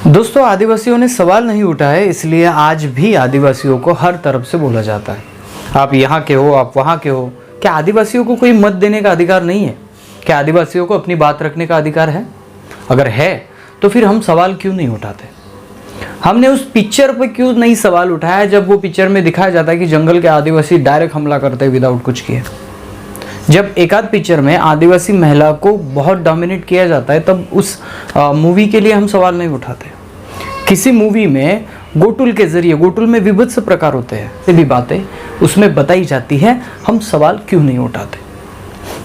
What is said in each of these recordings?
दोस्तों, आदिवासियों ने सवाल नहीं उठाए, इसलिए आज भी आदिवासियों को हर तरफ से बोला जाता है। आप यहाँ के हो, आप वहाँ के हो। क्या आदिवासियों को कोई मत देने का अधिकार नहीं है? क्या आदिवासियों को अपनी बात रखने का अधिकार है? अगर है तो फिर हम सवाल क्यों नहीं उठाते? हमने उस पिक्चर पर क्यों नहीं सवाल उठाया जब वो पिक्चर में दिखाया जाता है कि जंगल के आदिवासी डायरेक्ट हमला करते हैं विदाउट कुछ किए? जब एक आध पिक्चर में आदिवासी महिला को बहुत डोमिनेट किया जाता है तब उस मूवी के लिए हम सवाल नहीं उठाते। किसी मूवी में गोटुल के जरिए, गोटुल में विभत्स प्रकार होते हैं, ये भी बातें उसमें बताई जाती है, हम सवाल क्यों नहीं उठाते?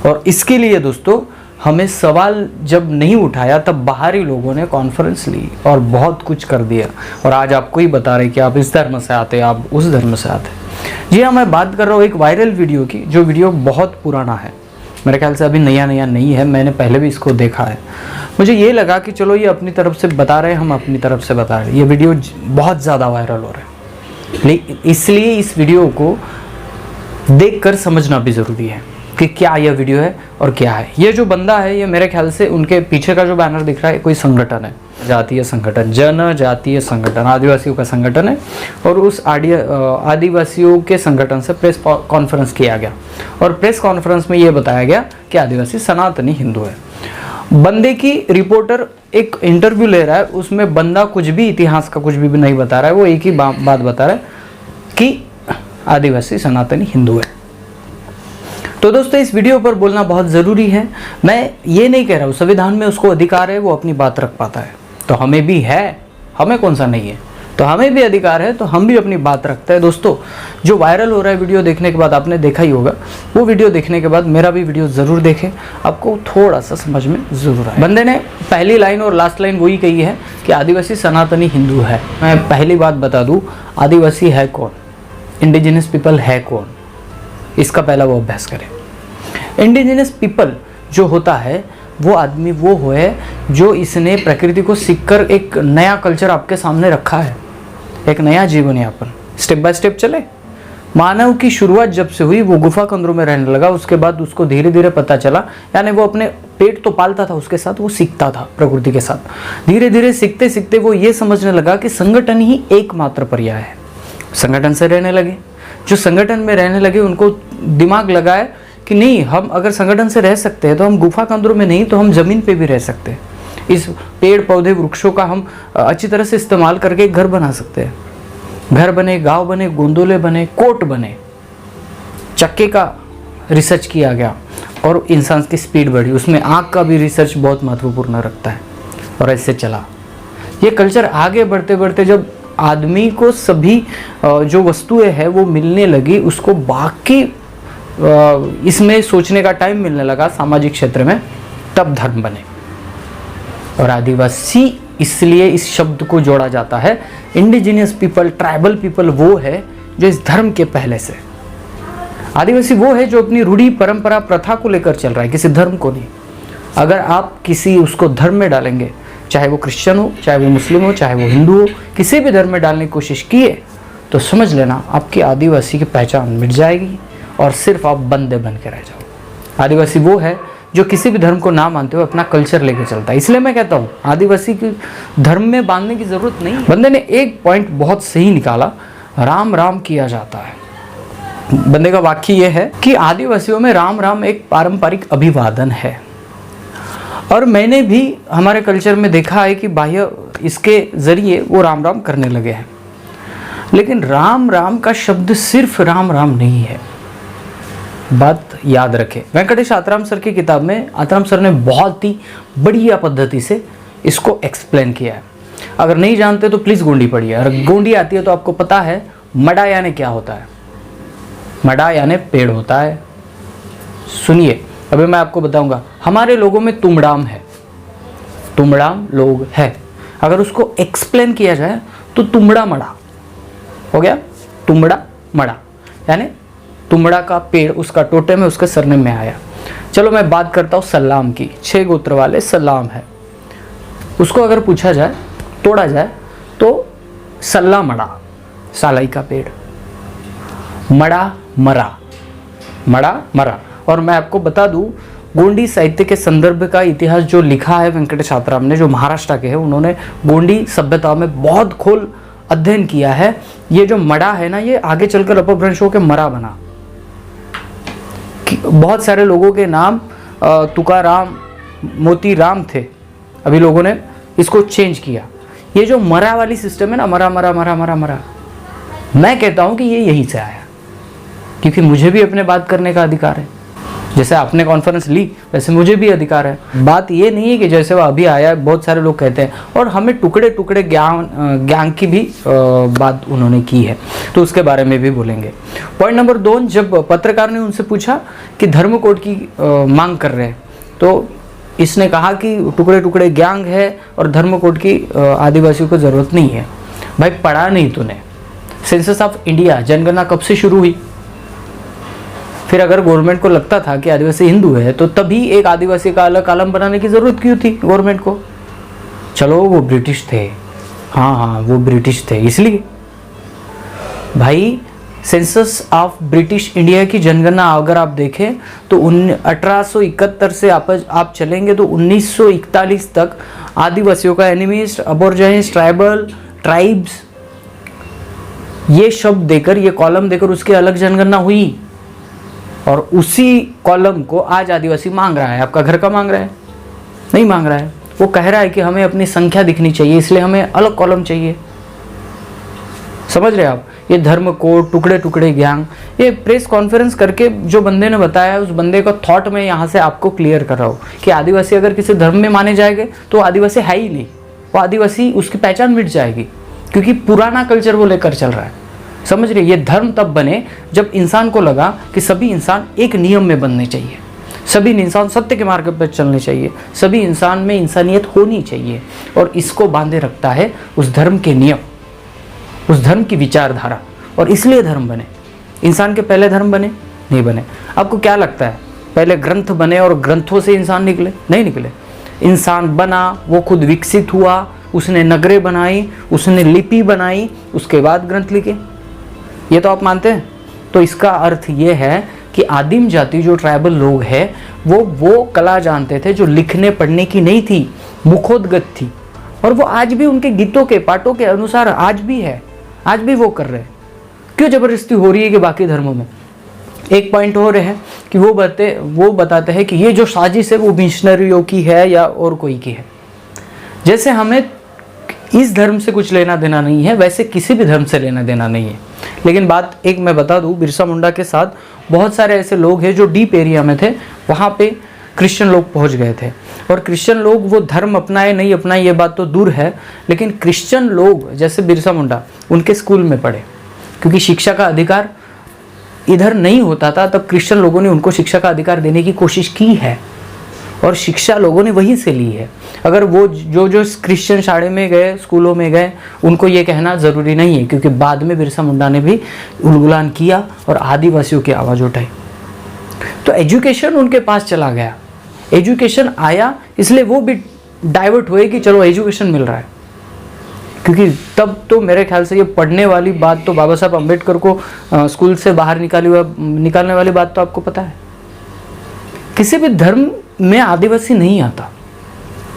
और इसके लिए दोस्तों, हमें सवाल जब नहीं उठाया तब बाहरी लोगों ने कॉन्फ्रेंस ली और बहुत कुछ कर दिया, और आज आपको ही बता रहे कि आप इस धर्म से आते, आप उस धर्म से आते। जी हाँ, मैं बात कर रहा हूँ एक वायरल वीडियो की, जो वीडियो बहुत पुराना है, मेरे ख्याल से अभी नया नहीं है, मैंने पहले भी इसको देखा है। मुझे ये लगा कि चलो ये अपनी तरफ से बता रहे हैं, हम अपनी तरफ से बता रहे हैं। ये वीडियो बहुत ज़्यादा वायरल हो रहा है, इसलिए इस वीडियो को देखकर समझना भी ज़रूरी है कि क्या यह वीडियो है और क्या है। ये जो बंदा है, ये मेरे ख्याल से उनके पीछे का जो बैनर दिख रहा है कोई संगठन है, जातीय संगठन, जनजातीय संगठन, आदिवासियों का संगठन है। और उस आदिवासियों के संगठन से प्रेस कॉन्फ्रेंस किया गया और प्रेस कॉन्फ्रेंस में ये बताया गया कि आदिवासी सनातनी हिंदू है। बंदे की रिपोर्टर एक इंटरव्यू ले रहा है, उसमें बंदा कुछ भी इतिहास का कुछ भी नहीं बता रहा है, वो एक ही बात बता रहा है कि आदिवासी सनातनी हिंदू है। तो दोस्तों, इस वीडियो पर बोलना बहुत ज़रूरी है। मैं ये नहीं कह रहा हूँ, संविधान में उसको अधिकार है, वो अपनी बात रख पाता है, तो हमें भी है, हमें कौन सा नहीं है, तो हमें भी अधिकार है, तो हम भी अपनी बात रखते हैं। दोस्तों, जो वायरल हो रहा है वीडियो देखने के बाद, आपने देखा ही होगा, वो वीडियो देखने के बाद मेरा भी वीडियो ज़रूर देखें, आपको थोड़ा सा समझ में ज़रूर आए। बंदे ने पहली लाइन और लास्ट लाइन वही कही है कि आदिवासी सनातनी हिंदू है। मैं पहली बात बता दूँ, आदिवासी है कौन, इंडिजिनस पीपल है कौन, इसका पहला वो अभ्यास करें। इंडिजिनस पीपल जो होता है, वो आदमी वो है जो इसने प्रकृति को सीखकर एक नया कल्चर आपके सामने रखा है, एक नया जीवन यापन स्टेप बाय स्टेप चले। मानव की शुरुआत जब से हुई, वो गुफा कंदरों में रहने लगा, उसके बाद उसको धीरे धीरे पता चला, यानी वो अपने पेट तो पालता था, उसके साथ वो सीखता था प्रकृति के साथ। धीरे धीरे सीखते सीखते वो ये समझने लगा कि संगठन ही एकमात्र पर्याय है। संगठन से रहने लगे, जो संगठन में रहने लगे उनको दिमाग लगाए कि नहीं, हम अगर संगठन से रह सकते हैं तो हम गुफा कंदरों में नहीं तो हम ज़मीन पे भी रह सकते हैं। इस पेड़ पौधे वृक्षों का हम अच्छी तरह से इस्तेमाल करके एक घर बना सकते हैं। घर बने, गांव बने, गोंदोले बने, कोट बने, चक्के का रिसर्च किया गया और इंसान की स्पीड बढ़ी। उसमें आँख का भी रिसर्च बहुत महत्वपूर्ण रखता है, और ऐसे चला ये कल्चर आगे बढ़ते बढ़ते। जब आदमी को सभी जो वस्तुएं हैं वो मिलने लगी, उसको बाकी इसमें सोचने का टाइम मिलने लगा सामाजिक क्षेत्र में, तब धर्म बने। और आदिवासी इसलिए इस शब्द को जोड़ा जाता है। इंडिजिनियस पीपल, ट्राइबल पीपल वो है जो इस धर्म के पहले से। आदिवासी वो है जो अपनी रूढ़ी, परंपरा, प्रथा को लेकर चल रहा है, किसी धर्म को नहीं। अगर आप किसी उसको धर्म में डालेंगे, चाहे वो क्रिश्चियन हो, चाहे वो मुस्लिम हो, चाहे वो हिंदू हो, किसी भी धर्म में डालने की कोशिश किए तो समझ लेना आपकी आदिवासी की पहचान मिट जाएगी और सिर्फ आप बंदे बन के रह जाओ। आदिवासी वो है जो किसी भी धर्म को ना मानते हुए अपना कल्चर लेके चलता है। इसलिए मैं कहता हूँ आदिवासी की धर्म में बांधने की जरूरत नहीं। बंदे ने एक पॉइंट बहुत सही निकाला, राम राम किया जाता है। बंदे का वाक्य ये है कि आदिवासियों में राम राम एक पारंपरिक अभिवादन है। और मैंने भी हमारे कल्चर में देखा है कि बाह्य इसके जरिए वो राम राम करने लगे हैं। लेकिन राम राम का शब्द सिर्फ राम राम नहीं है, बात याद रखें। वेंकटेश आतराम सर की किताब में आतराम सर ने बहुत ही बढ़िया पद्धति से इसको एक्सप्लेन किया है। अगर नहीं जानते तो प्लीज़ गोंडी पढ़िए। अगर गोंडी आती है तो आपको पता है मडा यानी क्या होता है। मडा यानी पेड़ होता है। सुनिए, अभी मैं आपको बताऊंगा। हमारे लोगों में तुमड़ाम है, तुमड़ाम लोग है। अगर उसको एक्सप्लेन किया जाए तो तुमड़ा मड़ा हो गया। तुमड़ा मड़ा यानी तुमड़ा का पेड़, उसका टोटे में, उसके सरनेम में आया। चलो मैं बात करता हूँ सल्लाम की। 6 गोत्र वाले सल्लाम है। उसको अगर पूछा जाए, तोड़ा जाए तो सल्ला मड़ा, सालाई का पेड़, मड़ा मरा, मड़ा मरा। और मैं आपको बता दूँ, गोंडी साहित्य के संदर्भ का इतिहास जो लिखा है वेंकटेश आत्राम ने, जो महाराष्ट्र के हैं, उन्होंने गोंडी सभ्यता में बहुत खोल अध्ययन किया है। ये जो मड़ा है ना, ये आगे चलकर अपभ्रंशों के मरा बना। बहुत सारे लोगों के नाम तुकाराम, मोतीराम थे, अभी लोगों ने इसको चेंज किया। ये जो मरा वाली सिस्टम है ना, मरा मरा मरा मरा मरा, मैं कहता हूं कि ये यहीं से आया, क्योंकि मुझे भी अपने बात करने का अधिकार है। जैसे आपने कॉन्फ्रेंस ली वैसे मुझे भी अधिकार है। बात ये नहीं है कि जैसे वो अभी आया, बहुत सारे लोग कहते हैं, और हमें टुकड़े टुकड़े ज्ञान की भी बात उन्होंने की है, तो उसके बारे में भी बोलेंगे। पॉइंट नंबर 2, जब पत्रकार ने उनसे पूछा कि धर्म कोड की मांग कर रहे हैं, तो इसने कहा कि टुकड़े टुकड़े ज्ञान है और धर्म कोड की आदिवासियों को ज़रूरत नहीं है। भाई पढ़ा नहीं तूने? सेंसस ऑफ इंडिया, जनगणना कब से शुरू हुई? फिर अगर गवर्नमेंट को लगता था कि आदिवासी हिंदू है, तो तभी एक आदिवासी का अलग कॉलम बनाने की ज़रूरत क्यों थी गवर्नमेंट को? चलो वो ब्रिटिश थे, हाँ वो ब्रिटिश थे इसलिए। भाई सेंसस ऑफ ब्रिटिश इंडिया की जनगणना अगर आप देखें तो 1871 से आप चलेंगे तो 1941 तक आदिवासियों का एनिमिस्ट, अबोरिजिन्स, ट्राइब्स, ये शब्द देकर, ये कॉलम देकर उसकी अलग जनगणना हुई। और उसी कॉलम को आज आदिवासी मांग रहा है। आपका घर का मांग रहा है? नहीं मांग रहा है। वो कह रहा है कि हमें अपनी संख्या दिखनी चाहिए, इसलिए हमें अलग कॉलम चाहिए। समझ रहे आप? ये धर्म कोड, टुकड़े टुकड़े ज्ञान, ये प्रेस कॉन्फ्रेंस करके जो बंदे ने बताया, उस बंदे का थॉट मैं यहाँ से आपको क्लियर कर रहा हूँ कि आदिवासी अगर किसी धर्म में माने जाएंगे तो आदिवासी है ही नहीं। वो आदिवासी, उसकी पहचान मिट जाएगी, क्योंकि पुराना कल्चर वो लेकर चल रहा है। समझ रहे? ये धर्म तब बने जब इंसान को लगा कि सभी इंसान एक नियम में बनने चाहिए, सभी इंसान सत्य के मार्ग पर चलने चाहिए, सभी इंसान में इंसानियत होनी चाहिए, और इसको बांधे रखता है उस धर्म के नियम, उस धर्म की विचारधारा, और इसलिए धर्म बने। इंसान के पहले धर्म बने? नहीं बने। आपको क्या लगता है पहले ग्रंथ बने और ग्रंथों से इंसान निकले? नहीं निकले। इंसान बना, वो खुद विकसित हुआ, उसने नगरें बनाई, उसने लिपि बनाई, उसके बाद ग्रंथ लिखे। ये तो आप मानते हैं? तो इसका अर्थ ये है कि आदिम जाति जो ट्राइबल लोग हैं, वो कला जानते थे जो लिखने पढ़ने की नहीं थी, मुखोद्गत थी, और वो आज भी उनके गीतों के पाठों के अनुसार आज भी है, आज भी वो कर रहे हैं। क्यों जबरदस्ती हो रही है कि बाकी धर्मों में? एक पॉइंट हो रहे हैं कि वो बताते हैं कि ये जो साजिश है वो मिशनरियों की है या और कोई की है। जैसे हमें इस धर्म से कुछ लेना देना नहीं है, वैसे किसी भी धर्म से लेना देना नहीं है। लेकिन बात एक मैं बता दूं, बिरसा मुंडा के साथ बहुत सारे ऐसे लोग हैं जो डीप एरिया में थे, वहाँ पे क्रिश्चियन लोग पहुँच गए थे, और क्रिश्चियन लोग वो धर्म अपनाए नहीं अपनाए ये बात तो दूर है, लेकिन क्रिश्चियन लोग जैसे बिरसा मुंडा उनके स्कूल में पढ़े, क्योंकि शिक्षा का अधिकार इधर नहीं होता था, तब क्रिश्चियन लोगों ने उनको शिक्षा का अधिकार देने की कोशिश की है, और शिक्षा लोगों ने वहीं से ली है। अगर वो जो क्रिश्चियन शाड़े में गए, स्कूलों में गए, उनको ये कहना ज़रूरी नहीं है, क्योंकि बाद में बिरसा मुंडा ने भी उलगुलान किया और आदिवासियों की आवाज़ उठाई। तो एजुकेशन उनके पास चला गया, एजुकेशन आया, इसलिए वो भी डाइवर्ट हुए कि चलो एजुकेशन मिल रहा है। क्योंकि तब तो मेरे ख्याल से ये पढ़ने वाली बात तो बाबा साहब अम्बेडकर को स्कूल से बाहर निकालने वाली बात तो आपको पता है। किसी भी धर्म में आदिवासी नहीं आता,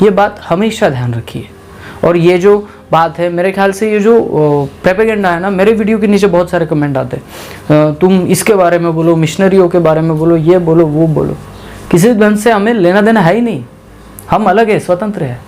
ये बात हमेशा ध्यान रखिए। और ये जो बात है, मेरे ख्याल से ये जो प्रोपेगेंडा है ना, मेरे वीडियो के नीचे बहुत सारे कमेंट आते हैं, तुम इसके बारे में बोलो, मिशनरियों के बारे में बोलो, ये बोलो वो बोलो। किसी धर्म से हमें लेना देना है ही नहीं, हम अलग है, स्वतंत्र है।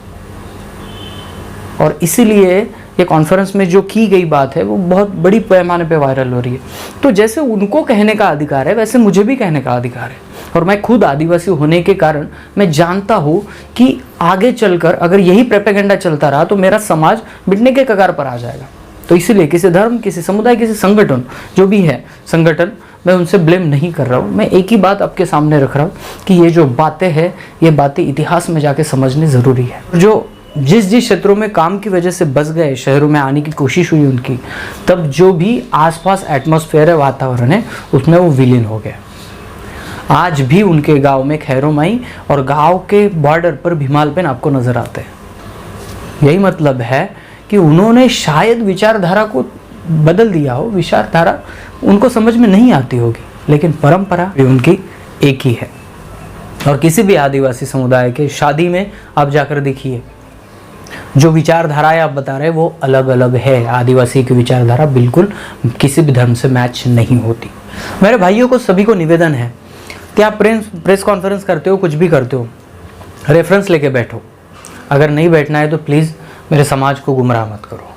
और इसीलिए ये कॉन्फ्रेंस में जो की गई बात है वो बहुत बड़ी पैमाने पे वायरल हो रही है। तो जैसे उनको कहने का अधिकार है, वैसे मुझे भी कहने का अधिकार है। और मैं खुद आदिवासी होने के कारण मैं जानता हूँ कि आगे चलकर अगर यही प्रोपेगेंडा चलता रहा तो मेरा समाज मिटने के कगार पर आ जाएगा। तो इसीलिए किसी धर्म, किसी समुदाय, किसी संगठन, जो भी है संगठन, मैं उनसे ब्लेम नहीं कर रहा हूँ। मैं एक ही बात आपके सामने रख रहा हूँ कि ये जो बातें हैं, ये बातें इतिहास में जाके समझनी ज़रूरी है। जो जिस क्षेत्रों में काम की वजह से बस गए, शहरों में आने की कोशिश हुई उनकी, तब जो भी आसपास एटमॉस्फेयर है, वातावरण है, उसमें वो विलीन हो गए। आज भी उनके गांव में खैरोमाई और गांव के बॉर्डर पर भीमालपेन आपको नजर आते हैं। यही मतलब है कि उन्होंने शायद विचारधारा को बदल दिया हो, विचारधारा उनको समझ में नहीं आती होगी, लेकिन परंपरा भी उनकी एक ही है। और किसी भी आदिवासी समुदाय के शादी में आप जाकर देखिए, जो विचारधाराएं आप बता रहे हैं वो अलग अलग है। आदिवासी की विचारधारा बिल्कुल किसी भी धर्म से मैच नहीं होती। मेरे भाइयों को सभी को निवेदन है कि आप प्रेस कॉन्फ्रेंस करते हो, कुछ भी करते हो, रेफरेंस लेके बैठो। अगर नहीं बैठना है तो प्लीज़ मेरे समाज को गुमराह मत करो।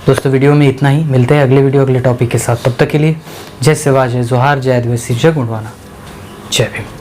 दोस्तों वीडियो में इतना ही, मिलते हैं अगले वीडियो अगले टॉपिक के साथ। तब तक के लिए जय सेवा, जय जोहार, जय आदिवासी, जय गुणवाना, जय भीम।